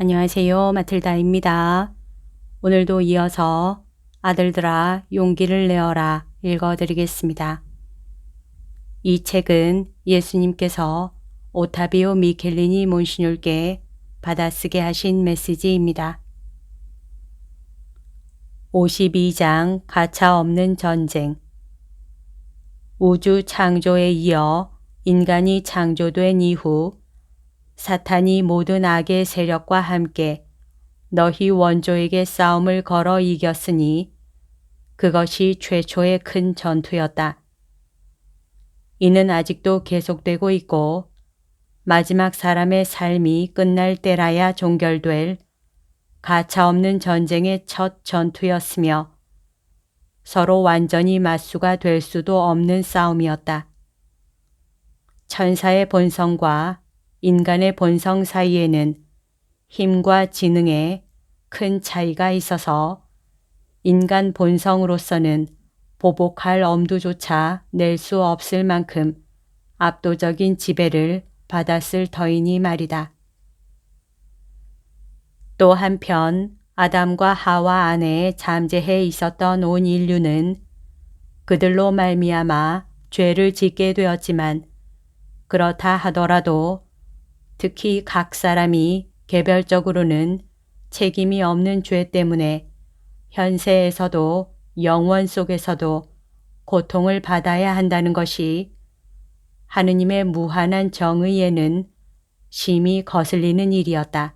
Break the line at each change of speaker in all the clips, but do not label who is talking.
안녕하세요. 마틀다입니다. 오늘도 이어서 아들들아 용기를 내어라 읽어드리겠습니다. 이 책은 예수님께서 오타비오 미켈리니 몬시뇰께 받아쓰게 하신 메시지입니다. 52장 가차없는 전쟁. 우주 창조에 이어 인간이 창조된 이후 사탄이 모든 악의 세력과 함께 너희 원조에게 싸움을 걸어 이겼으니 그것이 최초의 큰 전투였다. 이는 아직도 계속되고 있고 마지막 사람의 삶이 끝날 때라야 종결될 가차없는 전쟁의 첫 전투였으며 서로 완전히 맞수가 될 수도 없는 싸움이었다. 천사의 본성과 인간의 본성 사이에는 힘과 지능에 큰 차이가 있어서 인간 본성으로서는 보복할 엄두조차 낼 수 없을 만큼 압도적인 지배를 받았을 터이니 말이다. 또 한편 아담과 하와 안에 잠재해 있었던 온 인류는 그들로 말미암아 죄를 짓게 되었지만 그렇다 하더라도 특히 각 사람이 개별적으로는 책임이 없는 죄 때문에 현세에서도 영원 속에서도 고통을 받아야 한다는 것이 하느님의 무한한 정의에는 심히 거슬리는 일이었다.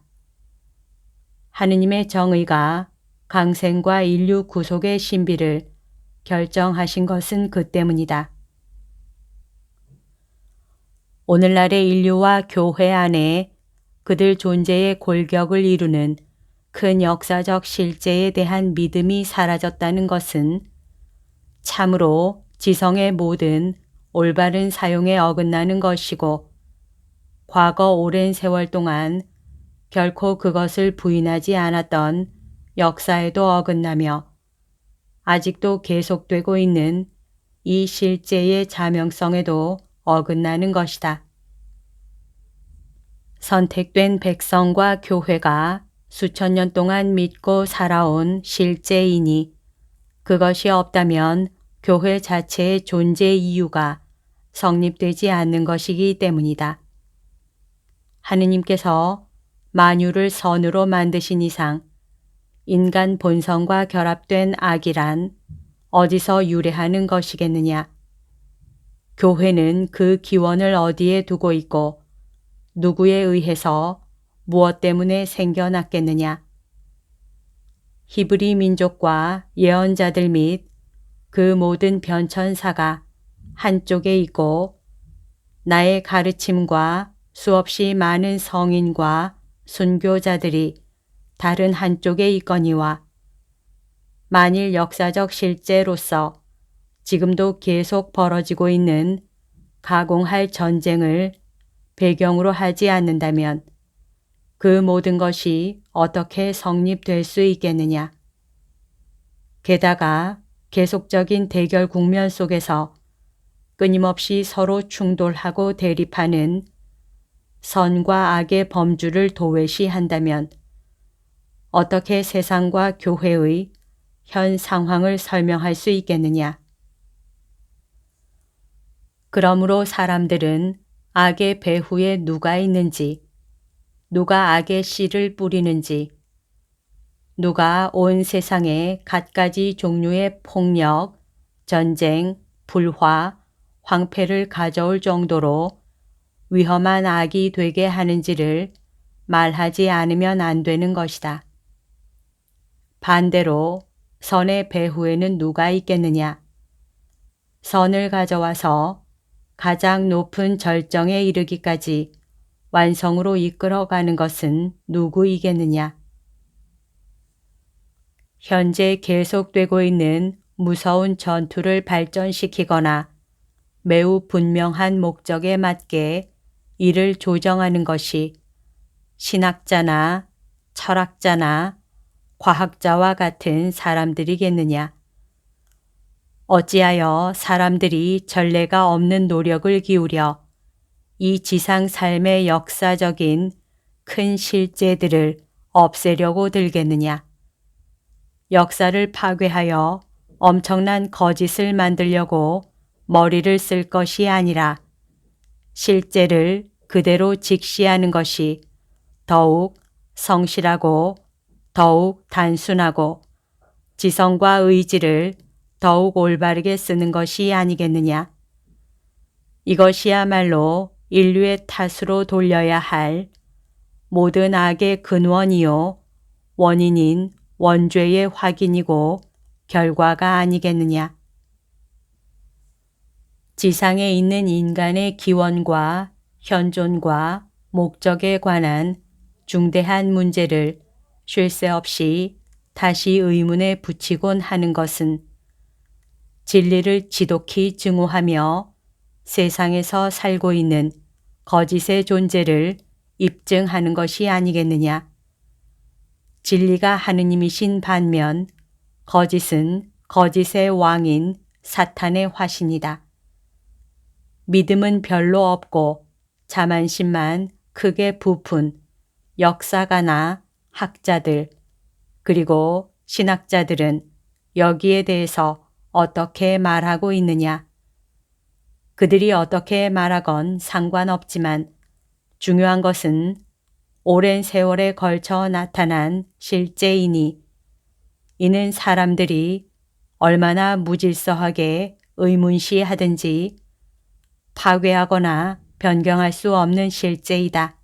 하느님의 정의가 강생과 인류 구속의 신비를 결정하신 것은 그 때문이다. 오늘날의 인류와 교회 안에 그들 존재의 골격을 이루는 큰 역사적 실제에 대한 믿음이 사라졌다는 것은 참으로 지성의 모든 올바른 사용에 어긋나는 것이고 과거 오랜 세월 동안 결코 그것을 부인하지 않았던 역사에도 어긋나며 아직도 계속되고 있는 이 실제의 자명성에도 어긋나는 것이다. 선택된 백성과 교회가 수천 년 동안 믿고 살아온 실제이니 그것이 없다면 교회 자체의 존재 이유가 성립되지 않는 것이기 때문이다. 하느님께서 만유를 선으로 만드신 이상 인간 본성과 결합된 악이란 어디서 유래하는 것이겠느냐? 교회는 그 기원을 어디에 두고 있고 누구에 의해서 무엇 때문에 생겨났겠느냐? 히브리 민족과 예언자들 및 그 모든 변천사가 한쪽에 있고 나의 가르침과 수없이 많은 성인과 순교자들이 다른 한쪽에 있거니와 만일 역사적 실제로서 지금도 계속 벌어지고 있는 가공할 전쟁을 배경으로 하지 않는다면 그 모든 것이 어떻게 성립될 수 있겠느냐. 게다가 계속적인 대결 국면 속에서 끊임없이 서로 충돌하고 대립하는 선과 악의 범주를 도외시한다면 어떻게 세상과 교회의 현 상황을 설명할 수 있겠느냐. 그러므로 사람들은 악의 배후에 누가 있는지, 누가 악의 씨를 뿌리는지, 누가 온 세상에 갖가지 종류의 폭력, 전쟁, 불화, 황폐를 가져올 정도로 위험한 악이 되게 하는지를 말하지 않으면 안 되는 것이다. 반대로 선의 배후에는 누가 있겠느냐? 선을 가져와서 가장 높은 절정에 이르기까지 완성으로 이끌어가는 것은 누구이겠느냐? 현재 계속되고 있는 무서운 전투를 발전시키거나 매우 분명한 목적에 맞게 이를 조정하는 것이 신학자나 철학자나 과학자와 같은 사람들이겠느냐? 어찌하여 사람들이 전례가 없는 노력을 기울여 이 지상 삶의 역사적인 큰 실제들을 없애려고 들겠느냐? 역사를 파괴하여 엄청난 거짓을 만들려고 머리를 쓸 것이 아니라 실제를 그대로 직시하는 것이 더욱 성실하고 더욱 단순하고 지성과 의지를 더욱 올바르게 쓰는 것이 아니겠느냐. 이것이야말로 인류의 탓으로 돌려야 할 모든 악의 근원이요 원인인 원죄의 확인이고 결과가 아니겠느냐. 지상에 있는 인간의 기원과 현존과 목적에 관한 중대한 문제를 쉴 새 없이 다시 의문에 붙이곤 하는 것은 진리를 지독히 증오하며 세상에서 살고 있는 거짓의 존재를 입증하는 것이 아니겠느냐. 진리가 하느님이신 반면 거짓은 거짓의 왕인 사탄의 화신이다. 믿음은 별로 없고 자만심만 크게 부푼 역사가나 학자들 그리고 신학자들은 여기에 대해서 어떻게 말하고 있느냐. 그들이 어떻게 말하건 상관없지만 중요한 것은 오랜 세월에 걸쳐 나타난 실제이니 이는 사람들이 얼마나 무질서하게 의문시하든지 파괴하거나 변경할 수 없는 실제이다.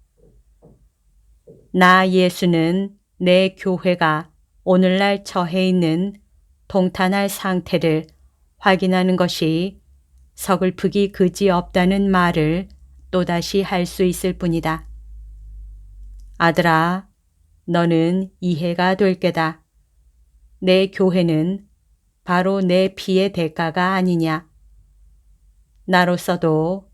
나 예수는 내 교회가 오늘날 처해 있는 통탄할 상태를 확인하는 것이 서글프기 그지없다는 말을 또다시 할 수 있을 뿐이다. 아들아, 너는 이해가 될 게다. 내 교회는 바로 내 피의 대가가 아니냐. 나로서도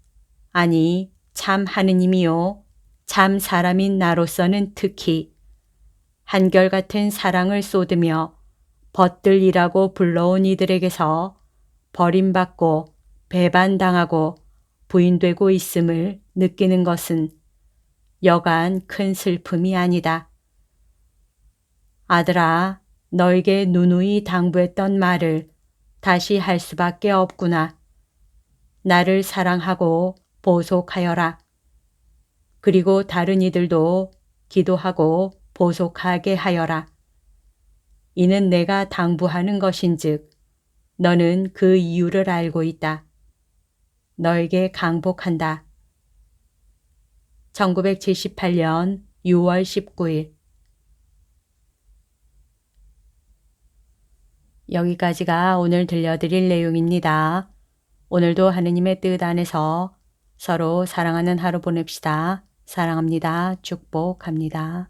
아니 참 하느님이요 참 사람인 나로서는 특히 한결같은 사랑을 쏟으며 벗들이라고 불러온 이들에게서 버림받고 배반당하고 부인되고 있음을 느끼는 것은 여간 큰 슬픔이 아니다. 아들아, 너에게 누누이 당부했던 말을 다시 할 수밖에 없구나. 나를 사랑하고 보속하여라. 그리고 다른 이들도 기도하고 보속하게 하여라. 이는 내가 당부하는 것인즉 너는 그 이유를 알고 있다. 너에게 강복한다. 1978년 6월 19일. 여기까지가 오늘 들려드릴 내용입니다. 오늘도 하느님의 뜻 안에서 서로 사랑하는 하루 보냅시다. 사랑합니다. 축복합니다.